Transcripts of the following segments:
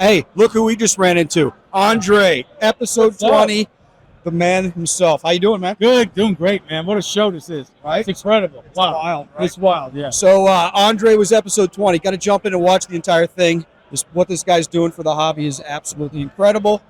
Hey, look who we just ran into. Andre, episode 20, the man himself. How you doing, man? Good, doing great, man. What a show this is. Right? It's incredible. It's wild, right? It's wild, yeah. So Andre was episode 20. Got to jump in and watch the entire thing. What this guy's doing for the hobby is absolutely incredible.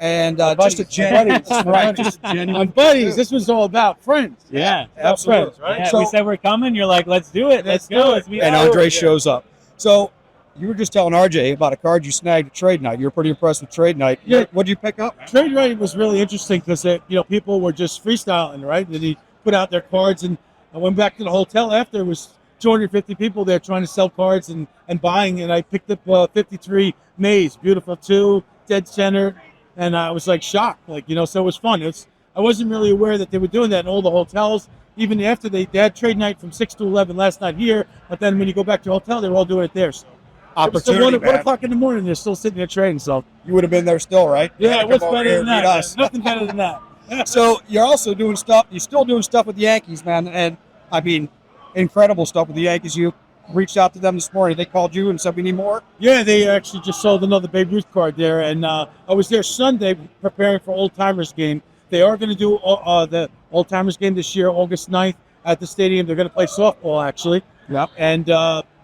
And just a genuine, right? Just a genuine. Buddies, this was all about friends. Yeah, absolutely. Friends, right? Yeah, So- we said we're coming. You're like, let's do it. Let's go. Let's meet And up. Andre shows up. So you were just telling RJ about a card you snagged at trade night. You were pretty impressed with trade night. Yeah. What did you pick up? Trade night was really interesting because people were just freestyling, right? And he put out their cards, and I went back to the hotel after. It was 250 people there trying to sell cards and buying, and I picked up 53 Mays, beautiful too, dead center, and I was like shocked, so it was fun. I wasn't really aware that they were doing that in all the hotels. Even after they had trade night from 6 to 11 last night here, but then when you go back to the hotel, they were all doing it there. So Opportunity, one o'clock in the morning, they're still sitting there trading. So You would have been there still, right? yeah, Come what's over better here than and meet that? us. Nothing better than that. So you're also doing stuff. You're still doing stuff with the Yankees, man. And I mean, incredible stuff with the Yankees. You reached out to them this morning. They called you and said we need more. Yeah, they actually just sold another Babe Ruth card there, and I was there Sunday preparing for Old Timers game. They are going to do the Old Timers game this year, August 9th at the stadium. They're going to play softball, actually. Yep. And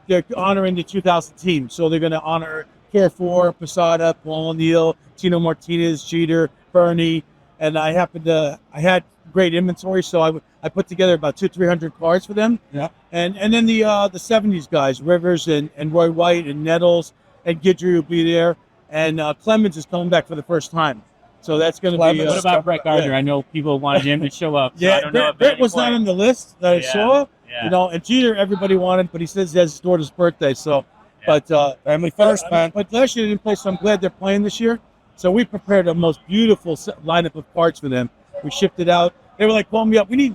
they're honoring the 2000 team. So they're going to honor Carrefour, Posada, Paul O'Neill, Tino Martinez, Jeter, Bernie. And I had great inventory, so I put together about 200-300 cards for them. Yeah. And then the 70s guys, Rivers and Roy White and Nettles and Guidry will be there. And Clemens is coming back for the first time. So that's going to be... Clemens. What about Brett Gardner? yeah. I know people wanted him to show up. So I Yeah, don't know if Brett was not on the list that I Yeah, saw. yeah. And Jeter, everybody wanted, but he says he has his daughter's birthday. So, Yeah. but Family first, man. But last year they didn't play, so I'm glad they're playing this year. So we prepared a most beautiful lineup of cards for them. We shipped it out. They were like calling me up. We need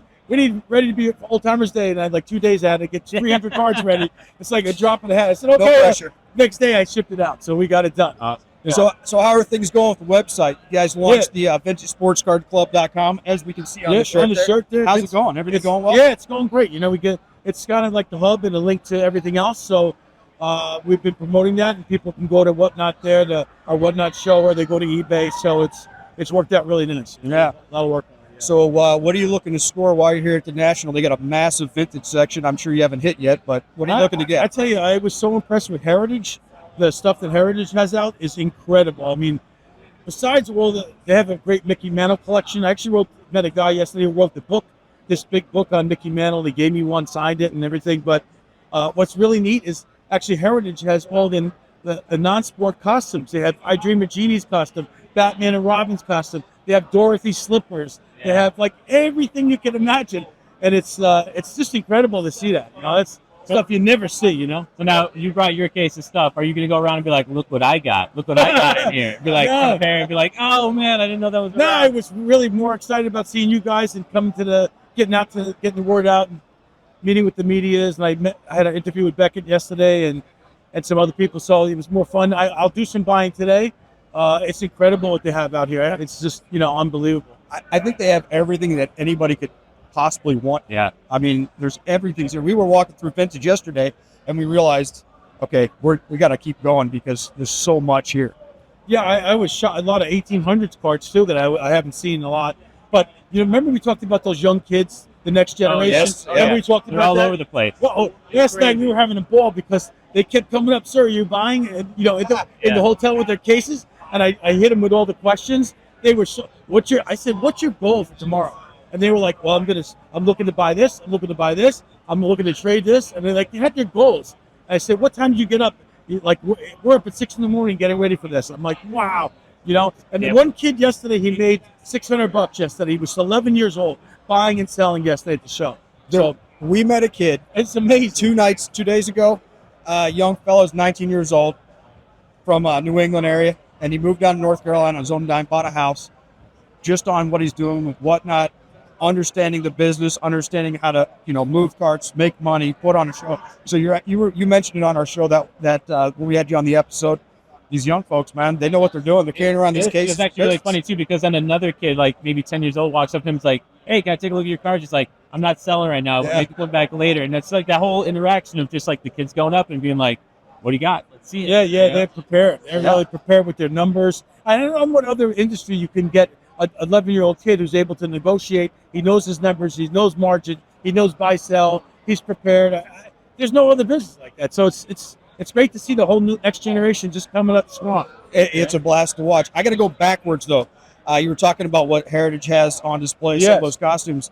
ready to be for Old Timers Day, and I had like 2 days. I had to get 300 cards ready. It's like a drop in the hat. I said, okay. No pressure. Next day I shipped it out, so we got it done. Yeah. So how are things going with the website? You guys launched the vintagesportscardsclub.com, as we can see on the shirt. on the there. shirt there. How's it going? Everything going well? Yeah, it's going great. It's kind of like the hub and a link to everything else. So we've been promoting that, and people can go to Whatnot there, to our Whatnot show, or they go to eBay. So it's worked out really nice. Yeah. A lot of work. So what are you looking to score while you're here at the National? They got a massive vintage section. I'm sure you haven't hit yet, but what are you looking to get? I tell you, I was so impressed with Heritage. The stuff that Heritage has out is incredible. I mean, besides they have a great Mickey Mantle collection. I actually met a guy yesterday who wrote the book, this big book on Mickey Mantle. They gave me one, signed it and everything. But what's really neat is actually Heritage has all the non-sport costumes. They have I Dream of Jeannie's costume, Batman and Robin's costume. They have Dorothy slippers. They have like everything you can imagine. And it's just incredible to see that. That's stuff you never see, So now you brought your case of stuff. Are you going to go around and be like, look what I got? Look what I got in here. Be like, No. compare and be like, oh man, I didn't know that was No, I around. was really more excited about seeing you guys and coming to getting the word out and meeting with the medias. And I had an interview with Beckett yesterday and some other people, so it was more fun. I'll do some buying today. It's incredible what they have out here. It's just, unbelievable. I think they have everything that anybody could possibly want. Yeah. I mean, there's everything here. We were walking through vintage yesterday, and we realized, okay, we got to keep going because there's so much here. Yeah, I was shocked. A lot of 1800s cards, too, that I haven't seen a lot. But, remember we talked about those young kids, the next generation? yes. Remember we talked They're about all that? over the place. Well, last night we were having a ball because they kept coming up, sir, are you buying? And, in the hotel with their cases. And I hit them with all the questions. They were I said, what's your goal for tomorrow? And they were like, well, I'm looking to buy this. I'm looking to buy this. I'm looking to trade this. And they had their goals. And I said, what time did you get up? We're up at 6 a.m. getting ready for this. I'm like, wow. And then one kid yesterday, he made $600 yesterday. He was 11 years old, buying and selling yesterday at the show. So We met a kid it's amazing. 2 days ago, young fellow's 19 years old from New England area, and he moved down to North Carolina on his own dime, bought a house just on what he's doing with Whatnot, understanding the business, understanding how to, move carts, make money, put on a show. So you mentioned it on our show that when we had you on the episode. These young folks, man, they know what they're doing. They're carrying around these cases. It's actually really funny too, because then another kid, like maybe 10 years old, walks up to him, and is like, "Hey, can I take a look at your cards?" He's like, "I'm not selling right now. Yeah. Maybe come back later." And it's like that whole interaction of just like the kids going up and being like, What do you got? Let's see it. Yeah, they're prepared. They're really prepared with their numbers. I don't know what other industry you can get an 11-year-old kid who's able to negotiate. He knows his numbers. He knows margin. He knows buy sell. He's prepared. There's no other business like that. So it's great to see the whole next generation just coming up strong. It's a blast to watch. I got to go backwards though. You were talking about what Heritage has on display, some of those costumes.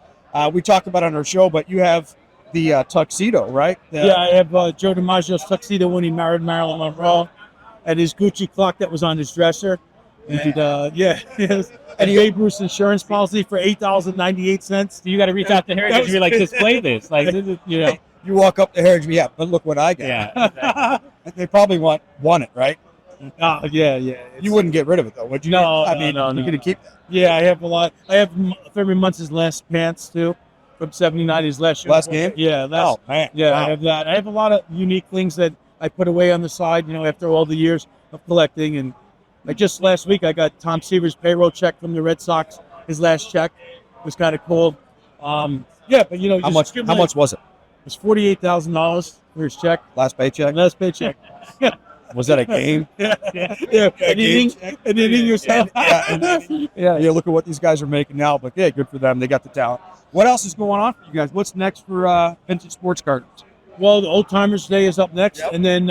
We talked about it on our show, but you have the tuxedo, right? I have Joe DiMaggio's tuxedo when he married Marilyn Monroe, and his Gucci clock that was on his dresser. And and Babe Ruth's insurance policy for $8.98. So you got to reach out to Heritage and be like, display this. Like, this is, you know. You walk up to Heritage, but look what I got. Yeah. Exactly. They probably want it, right? Yeah. You wouldn't get rid of it though, would you? No, you're gonna keep that. Yeah, I have a lot. I have February Muntz's last pants too, from '79. His last game. Yeah, man. Yeah, Wow. I have that. I have a lot of unique things that I put away on the side. You know, after all the years of collecting, and like just last week, I got Tom Seaver's payroll check from the Red Sox. His last check was kind of cool. But you know, How much was it? It was $48,000 for his check. Last paycheck? Last paycheck. Was that a game? Yeah. Anything yourself. Yeah, look at what these guys are making now. But yeah, good for them. They got the talent. What else is going on for you guys? What's next for Vintage Sports Cards? Well, the Old Timers Day is up next, and then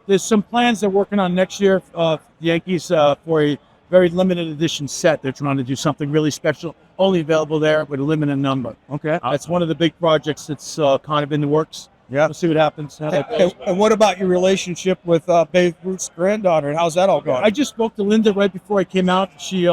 there's some plans they're working on next year. The Yankees for a very limited edition set. They're trying to do something really special, only available there with a limited number. Okay, that's one of the big projects that's kind of in the works. Yeah, we'll see what happens. And what about your relationship with Babe Ruth's granddaughter? And how's that all going? I just spoke to Linda right before I came out. She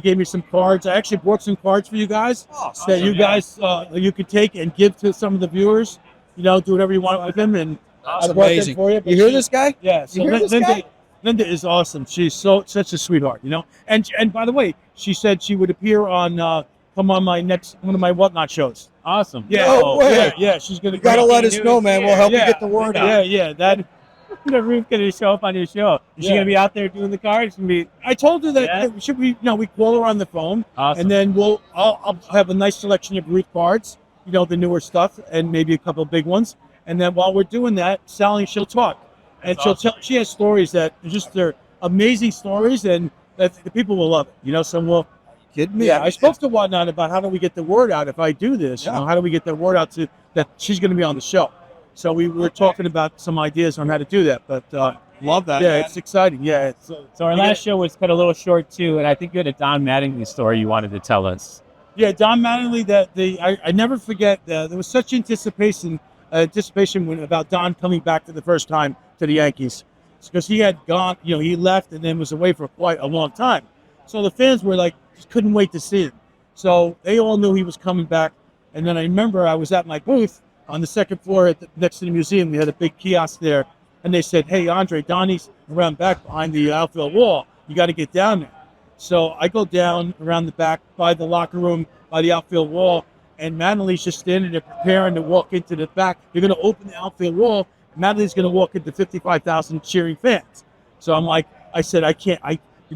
gave me some cards. I actually brought some cards for you guys that you guys you could take and give to some of the viewers. You know, do whatever you want with them. And that's I brought amazing. them for you. You hear this guy? Yeah. So you hear this guy? Linda is awesome. She's such a sweetheart, you know. And by the way, she said she would appear on come on one of my Whatnot shows. Awesome. Yeah. Yeah. She's gonna. You gotta let us know, man. We'll help you get the word out. Yeah. That. Linda Ruth gonna show up on your show. Is she gonna be out there doing the cards? I told her that should we we call her on the phone, and then I'll have a nice selection of Ruth cards, you know, the newer stuff, and maybe a couple of big ones. And then while we're doing that, Sally, she'll talk. And she has stories that they're amazing stories, and that the people will love it. You know, so we'll. Kidding me? Yeah, I spoke to Whatnot about how do we get the word out if I do this. You know, how do we get the word out to that she's going to be on the show? So we were talking about some ideas on how to do that. But love that. Yeah, man. it's exciting. Yeah. So our last show was cut a little short too, and I think you had a Don Mattingly story you wanted to tell us. Yeah, Don Mattingly. I never forget. There was such anticipation about Don coming back for the first time to the Yankees, because he had gone, you know, he left and then was away for quite a long time. So the fans were like, just couldn't wait to see him. So they all knew he was coming back. And then I remember I was at my booth on the second floor next to the museum. We had a big kiosk there, and they said, "Hey, Andre, Donnie's around back behind the outfield wall. You got to get down there." So I go down around the back by the locker room, by the outfield wall, and Mattingly's just standing there preparing to walk into the back. They're going to open the outfield wall. Mattingly's going to walk into 55,000 cheering fans. So I said, I can't,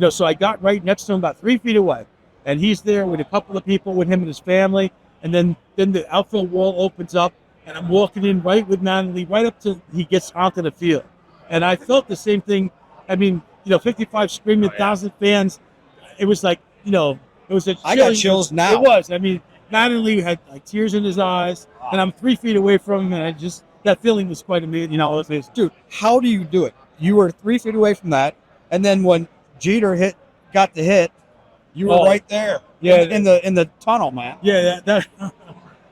so I got right next to him about 3 feet away, and he's there with a couple of people, with him and his family. And then the outfield wall opens up, and I'm walking in right with Mattingly, right up to he gets onto the field. And I felt the same thing. 55 screaming, 1,000 fans. It was like, it was I got chills now. It was. Mattingly had like tears in his eyes, and I'm 3 feet away from him, and that feeling was quite amazing. Dude, how do you do it? You were 3 feet away from that, and then when Jeter got the hit, you were right there. Yeah, in the tunnel, man. Yeah,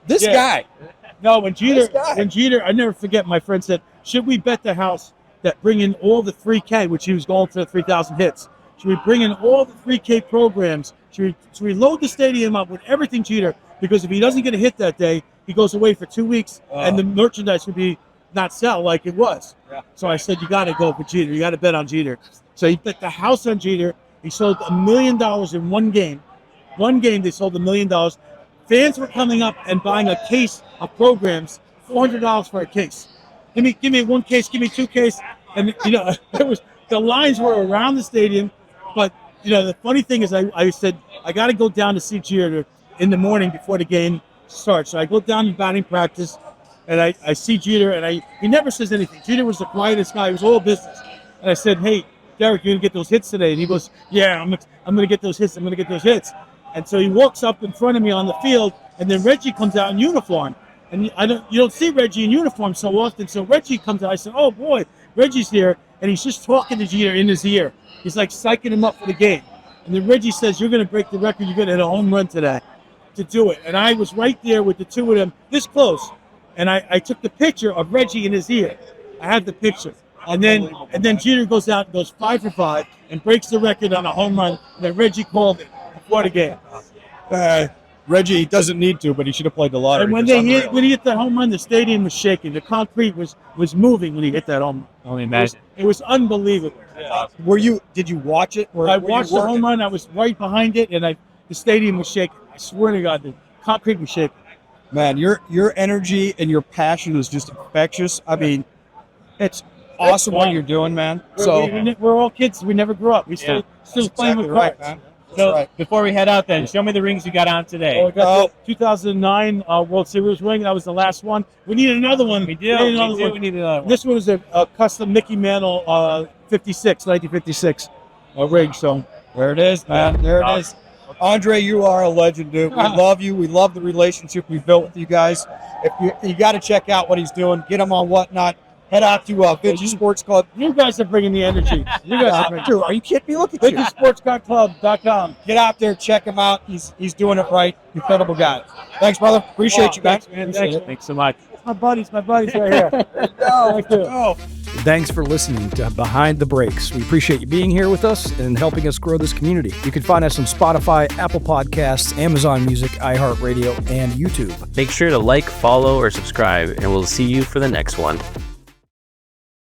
this guy. No, when Jeter, I never forget. My friend said, "Should we bet the house that bring in all the 3K, which he was going for 3,000 hits? Should we bring in all the 3K programs? Should we load the stadium up with everything Jeter? Because if he doesn't get a hit that day, he goes away for 2 weeks, and the merchandise would be not sell like it was." Yeah. So I said, "You got to go for Jeter. You got to bet on Jeter." So he bet the house on Jeter. He sold $1 million in one game. One game they sold $1 million. Fans were coming up and buying a case of programs, $400 for a case. Give me one case, give me 2 cases, and the lines were around the stadium. But the funny thing is, I said I got to go down to see Jeter in the morning before the game starts. So I go down to batting practice, And I see Jeter, and he never says anything. Jeter was the quietest guy. He was all business. And I said, hey, Derek, you're going to get those hits today. And he goes, yeah, I'm going to get those hits. I'm going to get those hits. And so he walks up in front of me on the field, and then Reggie comes out in uniform. And you don't see Reggie in uniform so often. So Reggie comes out. I said, oh, boy, Reggie's here. And he's just talking to Jeter in his ear. He's like psyching him up for the game. And then Reggie says, you're going to break the record. You're going to hit a home run today to do it. And I was right there with the two of them this close. And I took the picture of Reggie in his ear. I had the picture. And then Jeter goes out and goes 5 for 5 and breaks the record on a home run. And then Reggie called it before the game. Reggie doesn't need to, but he should have played the lottery. And when he hit that home run, the stadium was shaking. The concrete was moving when he hit that home run. Only imagine. It was unbelievable. Yeah. Did you watch it? I watched the home run. I was right behind it, and the stadium was shaking. I swear to God, the concrete was shaking. Man, your energy and your passion is just infectious. I mean, it's awesome what you're doing, man. We're all kids. We never grew up. We still playing with cards. Man. So before we head out, then show me the rings you got on today. Oh, I got the 2009 World Series ring. That was the last one. We need another one. We need another one. This one was a custom Mickey Mantle 1956 ring. So there it is, man. There it is. Andre, you are a legend, dude. We love you. We love the relationship we built with you guys. If you got to check out what he's doing, get him on Whatnot. Head out to Vintage Sports Club. You guys are bringing the energy. You guys are bringing. Dude, are you kidding me? Look at you. VintageSportsCardClub.com. Get out there, check him out. He's doing it right. Incredible guy. Thanks, brother. Appreciate you, guys. Thanks so much. My buddies right here. Thank you. Thanks for listening to Behind the Breaks. We appreciate you being here with us and helping us grow this community. You can find us on Spotify, Apple Podcasts, Amazon Music, iHeartRadio, and YouTube. Make sure to like, follow, or subscribe, and we'll see you for the next one.